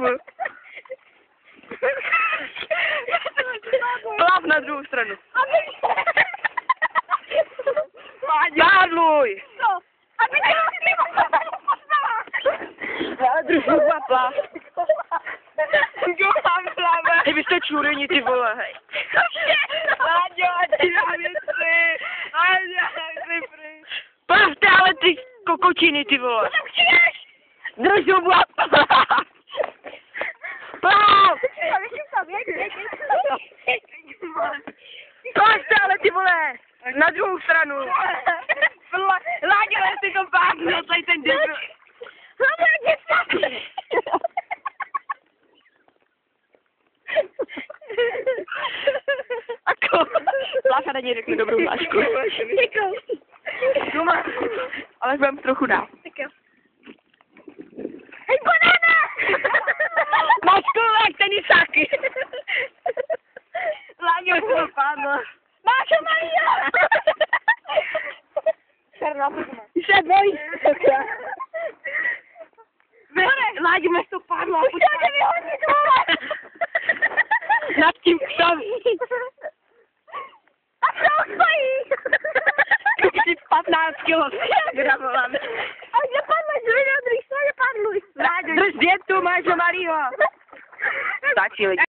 furt. Plav na druhou stranu. Pádluj! Co? Aby tě Ale druhou plav. Ty vy jste čurení, ty vole, hej. Láďo, ty na věci. Láďo, ty plavte, ale ty kokotiny, ty vole. Drž zubu a plav! Plavte, ale ty vole, na druhou stranu. Láďo, já si to pádnu, tady ten debil. Láša na něj řekne dobrou hlášku. Ale budem trochu dál. Hej, banana! Máš kulek, tenisáky. Láďo, to dopadlo. Máša Maria! Se bojí. Láďo, máš to padlo. Už to tě vyhodit, vole! Nad tím křoví. A co stojí? Už 15 kilogramů. A kde padlo? Že na druhé straně padluj. Drž dětu, máš Mario. Stačí lidi.